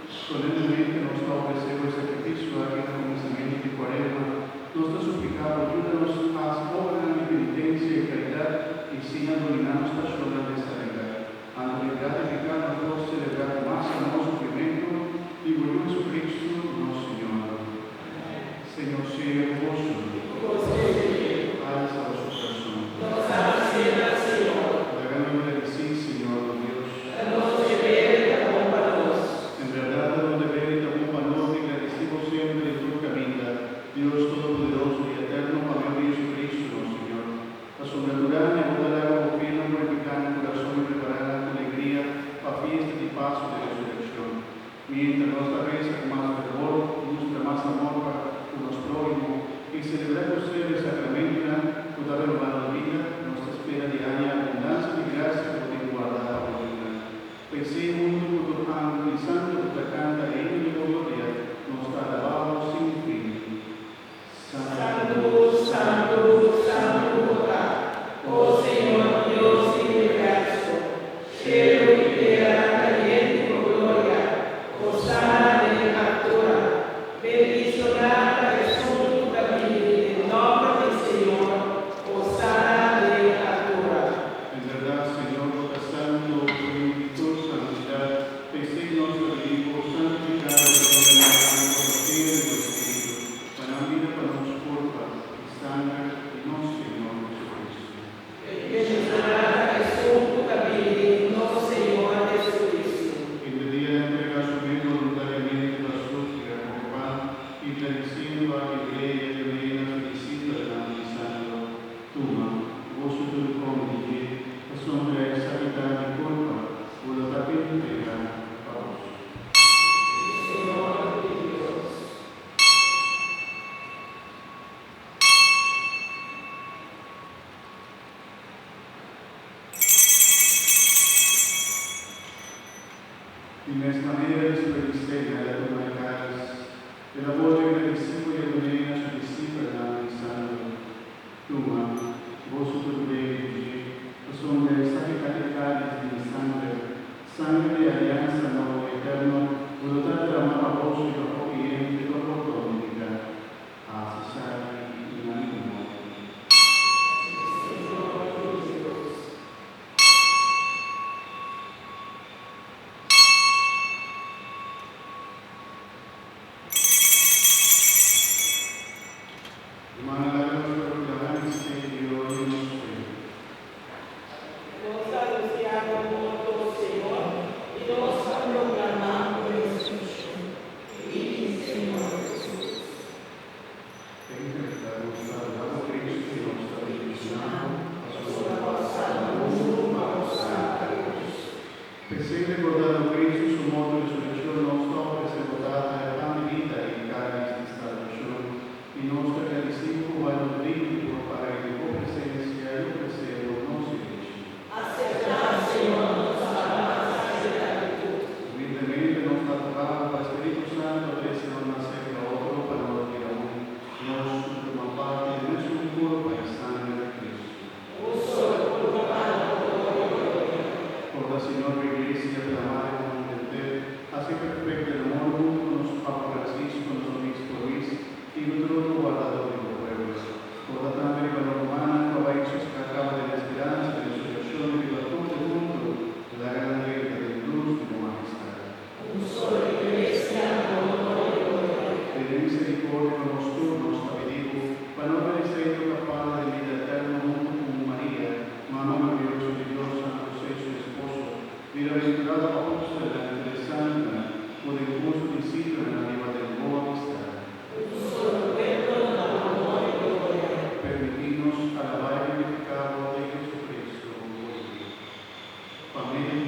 solemnemente nos ofrecemos el sacrificio aquí en el comenzamiento de Cuaresma, nos te suplicamos, ayúdanos a obrar en penitencia y caridad y sigan dominando esta zona de esta vida. Ante la gratificar, nos celebrar más amor, sufrimiento y volver a Jesucristo, nuestro Señor. Señor, sea vos. Alza vuestro corazón. Hagamos de sí, Señor Dios. En verdad, donde ve y amor y agradecemos siempre en tu camino, Dios Todopoderoso y Eterno, amado Jesucristo, nuestro Señor. A su natural y abundante confío, purificando el corazón y preparando con alegría la fiesta de paso de resurrección. Mientras nuestra reza con más fervor, muestra más amor para los prójimos y celebrando ustedes el sacramento, toda la hermana vida, nuestra espera diaria, abundancia de gracia por guardar la vida. Pensemos junto con tu ángel y santo, que canta el himno de gloria, nos alabamos sin fin. Santo, santo, santo, oh Señor Dios y universo, cielo y tierra caliente con gloria, hosana de altura, bendicionada Jesús tu camino, en nombre del Señor, hosana de altura. En verdad, Señor, Dios santo, y tu santidad, decimos al Hijo, santificado, por los cielos y los espíritus, para vida, para nos culpa, y sangre, y no, Señor Jesucristo. Bendicionada Jesús tu camino, no Señor Jesucristo. En el día de entrega asumiendo voluntariamente la súplica como pan y agradeciendo a la iglesia que viene a felicita delante de Santo, toma, vos tu convite, asombra esa mitad de culpa, voluntad que entrega a vos. Señor Dios. En esta manera desperdicié a la humanidad, el amor de la discípula y ordena a su discípula delante de Santo, toma, vos tu convite, asombra esa mitad de mi sangre, sangre de alianza nueva y eterna, voluntad de amar a vos y a vos y en tu oportunidad, a cesar y unánimo. Hermana, la proclamar misterio de nuestro fe. Nos anunciamos muerto, Señor, y nos proclamamos resucitado. Y Señor Jesús. En verdad, nos salvamos Cristo y nos ha bendicionado a su Por la vossa luz, vossa luz. Presente recordando Cristo y su muerte y resurrección, nos toca recordar el pan de vida y el cáliz de salvación, y nos agradecemos a los dignos para que con presencia y ofrecemos nos dirige. Aceptar, Señor, nuestra alabanza y gratitud. Humildemente nos adoramos al Espíritu Santo, desde no nacer a otro para nos que aún nos forma parte de nuestro cuerpo y sangre de Cristo. Un solo culto para todo y gloria. Por la Señora Iglesia, la Madre Comunidad, hace perfecto el amor mutuo con los Papa Francisco, con los obispo Luis y nuestro guardador de los pueblos. Por la también con la romana, con la hecho escapado de la esperanza, de la resurrección y de la luz del mundo, de la gran regla de luz y de majestad. Un solo iglesia, honor y gloria. De misericordia con los turnos, pedimos, para no parecer capaz de vida eterna junto con María, mamá gloriosa de Dios, San José, su esposo, bienaventurada apóstola de Santa, por el justo discípulo en la vida de boa amistad. Un solo pueblo, honor y gloria. Permitirnos alabar y glorificar a Jesucristo. Familia